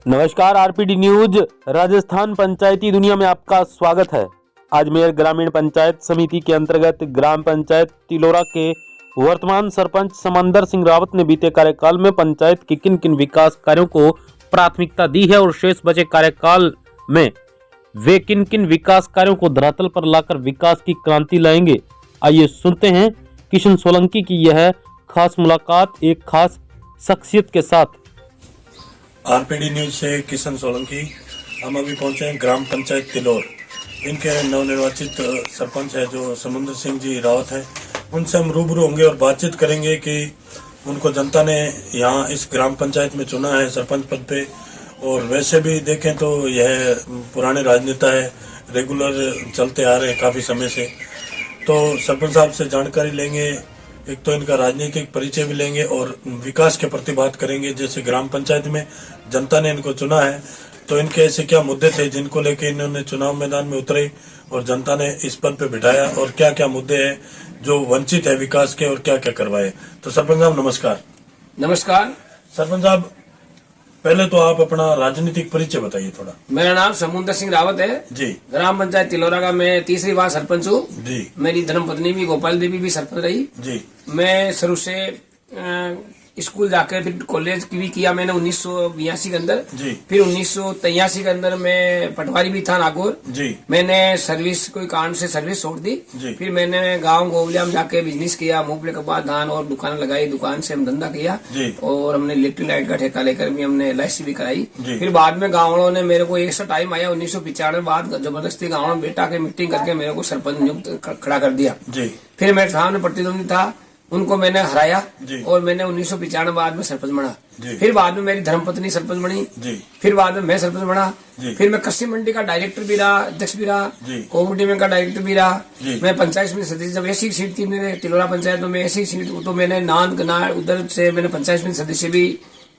नमस्कार, RPD news Rajasthan पंचायती दुनिया में आपका स्वागत है। अजमेर ग्रामीण पंचायत समिति के अंतर्गत ग्राम पंचायत तिलोरा के वर्तमान सरपंच समंदर सिंह रावत ने बीते कार्यकाल में पंचायत के किन किन विकास कार्यों को प्राथमिकता दी है और शेष बचे कार्यकाल में वे किन किन विकास कार्यों को धरातल पर लाकर विकास की क्रांति लाएंगे। आइए सुनते हैं किशन सोलंकी की यह खास मुलाकात एक खास शख्सियत के साथ। आरपीडी न्यूज से किशन सोलंकी। हम अभी पहुंचे हैं ग्राम पंचायत तिलोर। इनके नवनिर्वाचित सरपंच है जो समंदर सिंह जी रावत है। उनसे हम रूबरू होंगे और बातचीत करेंगे कि उनको जनता ने यहाँ इस ग्राम पंचायत में चुना है सरपंच पद पे। और वैसे भी देखें तो यह पुराने राजनेता है, रेगुलर चलते आ रहे हैं काफी समय से। तो सरपंच साहब से जानकारी लेंगे, एक तो इनका राजनीतिक परिचय भी लेंगे और विकास के प्रति बात करेंगे। जैसे ग्राम पंचायत में जनता ने इनको चुना है तो इनके ऐसे क्या मुद्दे थे जिनको लेके इन्होंने चुनाव मैदान में उतरे और जनता ने इस पद पे बिठाया, और क्या क्या मुद्दे हैं जो वंचित है विकास के और क्या क्या करवाए। तो सरपंच साहब नमस्कार। नमस्कार सरपंच साहब, पहले तो आप अपना राजनीतिक परिचय बताइए थोड़ा। मेरा नाम समंदर सिंह रावत है जी। ग्राम पंचायत तिलोरा का मैं तीसरी बार सरपंच हूँ जी। मेरी धर्मपत्नी भी गोपाल देवी भी सरपंच रही जी। मैं शुरू से स्कूल जाकर फिर कॉलेज भी किया मैंने 1982 के अंदर जी। फिर 1983 के अंदर मैं पटवारी भी था नागौर जी। मैंने सर्विस कोई कारण से सर्विस छोड़ दी। जी। फिर मैंने गांव गोवलिया में जाके बिजनेस किया, मूंगफली कपास धान और दुकान लगाई, दुकान से हम धंधा किया जी। और हमने इलेक्ट्रिक लाइट का ठेका लेकर भी हमने LIC भी कराई। जी। फिर बाद में गाँव वालों ने मेरे को एक सा टाइम आया 1995 बाद जबरदस्ती गाँव में बेटा के मीटिंग करके मेरे को सरपंच नियुक्त खड़ा कर दिया। जी। फिर मेरे सामने प्रतिद्वंदी था, उनको मैंने हराया जी। और मैंने 1995 बाद में सरपंच बना। जी। फिर बाद में मेरी धर्मपत्नी सरपंच बनी। जी। फिर बाद में मैं सरपंच बना। जी। फिर मैं कृषि मंडी का डायरेक्टर भी रहा, अध्यक्ष भी रहा, कोऑपरेटिव बैंक का डायरेक्टर भी रहा। जी। मैं पंचायत समिति सदस्य, जब ऐसी सीट थी मेरे तिलोरा पंचायत में ऐसी सीट, तो मैंने नान गनार उधर से मैंने पंचायत समिति सदस्य भी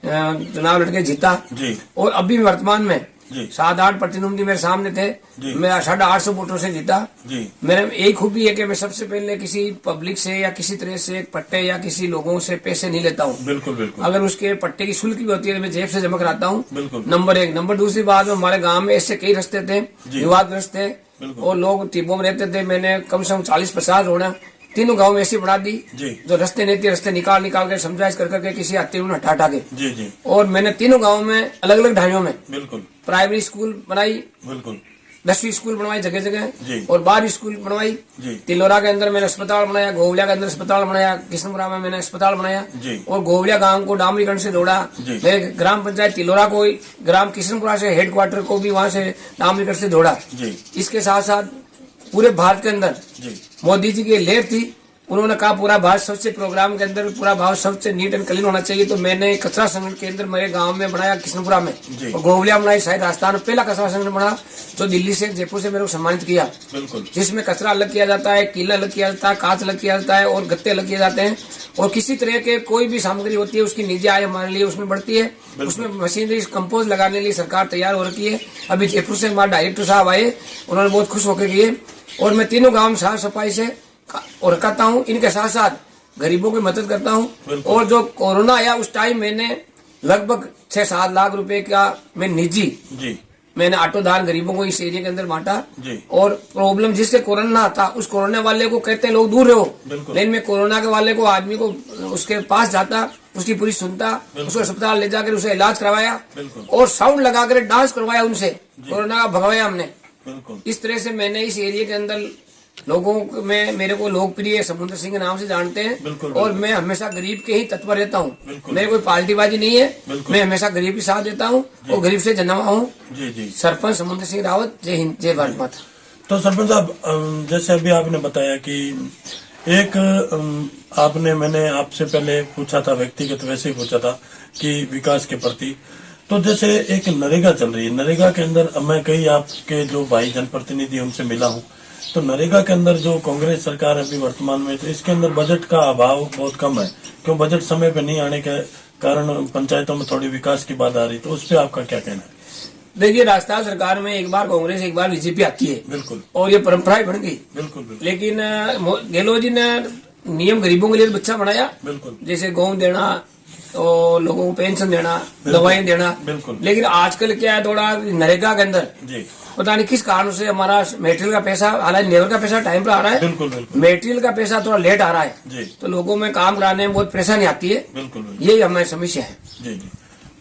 चुनाव लड़के जीता। जी। और अभी वर्तमान में जी। 7-8 प्रतिद्वंदी मेरे सामने थे, मैं 850 वोटों से जीता। जी। मेरे एक खूबी है कि मैं सबसे पहले किसी पब्लिक से या किसी तरह से पट्टे या किसी लोगों से पैसे नहीं लेता हूँ। बिल्कुल बिल्कुल। अगर उसके पट्टे की शुल्क भी होती है तो मैं जेब से जमा कराता हूँ। बिल्कुल। नंबर 1। नंबर दूसरी बात, हमारे गांव में ऐसे कई रास्ते थे विवादग्रस्त थे और लोग टिब्बों में रहते थे। मैंने कम से कम 40-50 रोड़ा तीनों गांव में ऐसी बढ़ा दी जो रास्ते नहीं थे, रास्ते निकाल के समझाइश कर करके किसी आते हटा के। जी। जी। और मैंने तीनों गाँव में अलग अलग ढाइयों में बिल्कुल प्राइमरी स्कूल बनाई, बिल्कुल 10वीं स्कूल बनवाई जगह जगह जी। और 12वीं स्कूल बनवाई। जी। तिलोरा के अंदर मैंने अस्पताल बनाया, गोवलिया के अंदर अस्पताल बनाया, कृष्णपुरा में मैंने अस्पताल बनाया और गोवलिया गांव को डामरीकरण से जोड़ा। मेरे ग्राम पंचायत तिलोरा को ग्राम कृष्णपुरा से हेडक्वार्टर को भी वहां से डामरीकरण से जोड़ा। इसके साथ साथ पूरे भारत के अंदर मोदी जी की लहर थी, उन्होंने कहा पूरा भारत स्वच्छ प्रोग्राम के अंदर पूरा भारत स्वच्छ नीट एंड क्लीन होना चाहिए। तो मैंने कचरा संग्रहण केंद्र मेरे गांव में बनाया कृष्णपुरा में और गोवलिया बनाई। शायद राजस्थान में पहला कचरा संग्रहण बना जो दिल्ली से जयपुर से मेरे को सम्मानित किया, जिसमें कचरा अलग किया जाता है, कीला अलग किया जाता है, कांच अलग किया जाता है और गत्ते अलग किए जाते हैं। और किसी तरह के कोई भी सामग्री होती है उसकी निजी आय हमारे लिए उसमें बढ़ती है। उसमें मशीनरी कंपोज लगाने के लिए सरकार तैयार हो रखी है। अभी जयपुर से हमारे डायरेक्टर साहब आए, उन्होंने बहुत खुश होकर किए। और मैं तीनों गाँव साफ सफाई से और करता हूँ, इनके साथ साथ गरीबों की मदद करता हूँ। और जो कोरोना आया उस टाइम मैंने लगभग 6-7 लाख रुपए का मैं निजी मैंने ऑटो दान गरीबों को इस एरिया के अंदर बांटा। और प्रॉब्लम जिसके कोरोना था उस कोरोना वाले को कहते हैं लोग दूर रहो, लेकिन मैं कोरोना के वाले को आदमी को उसके पास जाता, उसकी पूरी सुनता, उसको अस्पताल ले जाकर उसे इलाज करवाया और साउंड लगाकर डांस करवाया, उनसे कोरोना का भगवाया हमने। इस तरह से मैंने इस एरिया के अंदर लोगों में मेरे को लोकप्रिय समंदर सिंह के नाम से जानते हैं। और मैं हमेशा गरीब के ही तत्पर रहता हूँ, मेरे कोई पार्टीबाजी नहीं है, मैं हमेशा गरीब के साथ देता हूँ और गरीब से जन्मा हूँ। सरपंच समंदर सिंह रावत। जय हिंद, जय भारत माता। तो सरपंच साहब, जैसे अभी आपने बताया कि एक आपने मैंने आपसे पहले पूछा था, व्यक्तिगत वैसे ही पूछा था कि विकास के प्रति, तो जैसे एक नरेगा चल रही है, नरेगा के अंदर मैं कई आपके जो भाई जनप्रतिनिधि उनसे मिला हूँ, तो नरेगा के अंदर जो कांग्रेस सरकार अभी वर्तमान में, तो इसके अंदर बजट का अभाव बहुत कम है। क्यों बजट समय पे नहीं आने के कारण पंचायतों में थोड़ी विकास की बात आ रही, तो उस पर आपका क्या कहना है? देखिए, राजस्थान सरकार में एक बार कांग्रेस एक बार बीजेपी आती है, बिल्कुल, और ये परंपराएं बन गई। बिल्कुल, बिल्कुल। लेकिन गहलोत जी ने नियम गरीबों के लिए बच्चा बनाया, बिल्कुल, जैसे गेहूं देना, तो लोगों को पेंशन देना, दवाएं देना। बिल्कुल। लेकिन आजकल क्या है, थोड़ा नरेगा के अंदर जी पता नहीं किस कारण से हमारा मटेरियल का पैसा, हालांकि लेबर का पैसा टाइम पर आ रहा है, बिल्कुल बिल्कुल मटेरियल का पैसा थोड़ा लेट आ रहा है, जी तो लोगों में काम कराने में बहुत परेशानी आती है। बिल्कुल बिल्कुल यही हमारी समस्या है। जी जी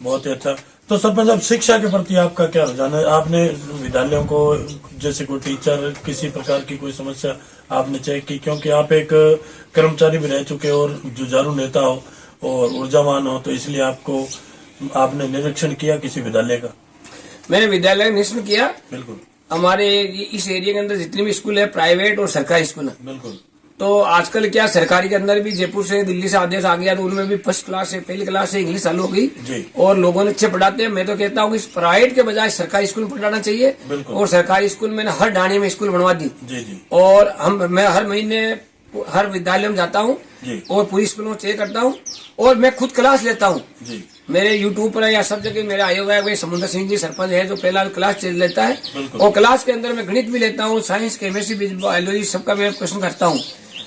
बहुत ही अच्छा। तो सरपंच साहब, शिक्षा के प्रति आपका क्या रुझान है? आपने विद्यालयों को, जैसे कोई टीचर, किसी प्रकार की कोई समस्या आपने चेक की? क्योंकि आप एक कर्मचारी भी रह चुके और जुझारू नेता हो और ऊर्जावान हो, तो इसलिए आपने निरीक्षण किया किसी विद्यालय का? मैंने विद्यालय का निरीक्षण किया। बिल्कुल। हमारे इस एरिया के अंदर जितने भी स्कूल है, प्राइवेट और सरकारी स्कूल है, बिल्कुल। तो आजकल क्या सरकारी के अंदर भी जयपुर से, दिल्ली से आदेश आ गया, तो उनमें भी फर्स्ट क्लास से, पहली क्लास से इंग्लिश चालू हो गई जी। और लोगों ने अच्छे पढ़ाते हैं। मैं तो कहता हूँ कि प्राइवेट के बजाय सरकारी स्कूल में पढ़ाना चाहिए। बिल्कुल। और सरकारी स्कूल मैंने हर डाणी में स्कूल बनवा दी। जी जी और मैं हर महीने हर विद्यालय में जाता हूँ जी और पूरी स्कूलों में चेक करता हूँ और मैं खुद क्लास लेता हूँ। जी मेरे यूट्यूब पर या सब जगह मेरे आए हुए हैं, समुद्र सिंह जी सरपंच है जो पहला क्लास लेता है। बिल्कुल। और क्लास के अंदर मैं गणित भी लेता हूँ, साइंस, केमिस्ट्री, बायोलॉजी सबका मैं क्वेश्चन करता हूँ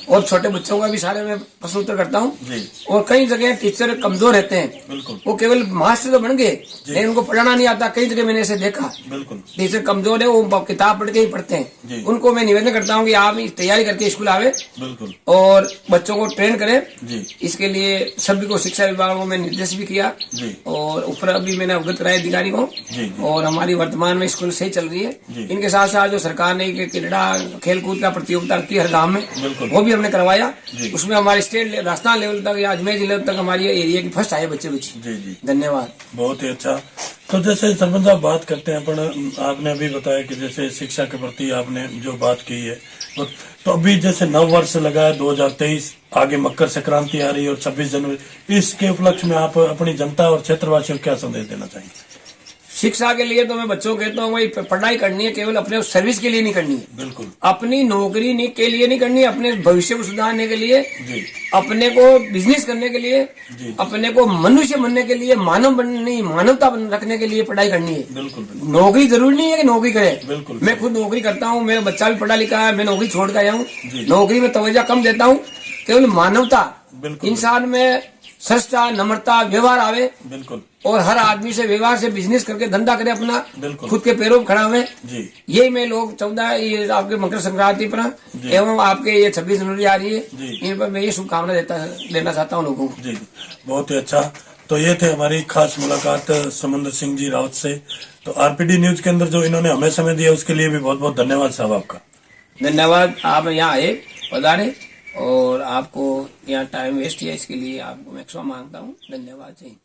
और छोटे बच्चों का भी सारे मैं प्रश्न उत्तर करता हूँ। जी और कई जगह टीचर कमजोर रहते हैं, बिल्कुल वो केवल मास्टर तो बन गए लेकिन उनको पढ़ाना नहीं आता। कई जगह मैंने ऐसे देखा, बिल्कुल टीचर कमजोर है, वो किताब पढ़ के ही पढ़ते जी। हैं। उनको मैं निवेदन करता हूँ कि आप तैयारी करके स्कूल आवे बिल्कुल और बच्चों को ट्रेन करें। जी इसके लिए सभी को शिक्षा विभाग को मैं निर्देश भी किया जी और ऊपर अभी मैंने अवगत कराया अधिकारी को। जी जी और हमारी वर्तमान में स्कूल सही चल रही है। जी। इनके साथ साथ जो सरकार ने क्रीड़ा खेलकूद का प्रतियोगिता रखी है हर गाँव में, बिल्कुल। वो भी हमने करवाया। जी। उसमें हमारे स्टेट राजस्थान लेवल तक या अजमेर जिले तक हमारी एरिया की फर्स्ट आए बच्चे बच्ची। जी जी धन्यवाद। बहुत ही अच्छा। तो जैसे सरपंच साहब बात करते हैं अपन, आपने अभी बताया कि जैसे शिक्षा के प्रति आपने जो बात की है, तो अभी जैसे नव वर्ष लगा है 2023, आगे मकर संक्रांति आ रही है और 26 जनवरी, इसके उपलक्ष्य में आप अपनी जनता और क्षेत्रवासियों को क्या संदेश देना चाहेंगे? शिक्षा के लिए तो मैं बच्चों को कहता हूँ भाई पढ़ाई करनी है, केवल अपने सर्विस के लिए नहीं करनी है, बिल्कुल अपनी नौकरी नहीं के लिए नहीं करनी है, अपने भविष्य को सुधारने के लिए, जी अपने को बिजनेस करने के लिए, जी अपने को मनुष्य बनने के लिए, मानव बनने, मानवता रखने के लिए पढ़ाई करनी है। बिल्कुल बिल्कुल नौकरी जरूरी नहीं है कि नौकरी करे। बिल्कुल। मैं खुद नौकरी करता हूँ, मेरा बच्चा भी पढ़ा लिखा है, मैं नौकरी छोड़ के आया हूँ। जी। नौकरी में तवज्जो कम देता हूँ, केवल मानवता, बिल्कुल। इंसान में सच्चा, नम्रता, व्यवहार आवे बिल्कुल और हर आदमी से व्यवहार से बिजनेस करके धंधा करे अपना, बिल्कुल। खुद के पैरों पर खड़ा हुए। जी यही मैं लोग 14 ये आपके मकर संक्रांति पर एवं आपके ये 26 जनवरी आ रही है, जी। इन पर मैं ये शुभकामना देना चाहता हूँ लोगों को। जी बहुत ही अच्छा। तो ये थे हमारी खास मुलाकात समुद्र सिंह जी रावत से। तो आरपीडी न्यूज के अंदर जो इन्होंने हमें समय दिया उसके लिए भी बहुत बहुत धन्यवाद साहब आपका। धन्यवाद, आप यहाँ आए, पधारे और आपको यहाँ टाइम वेस्ट किया, इसके लिए आपको मैं क्षमा मांगता हूँ। धन्यवाद जी।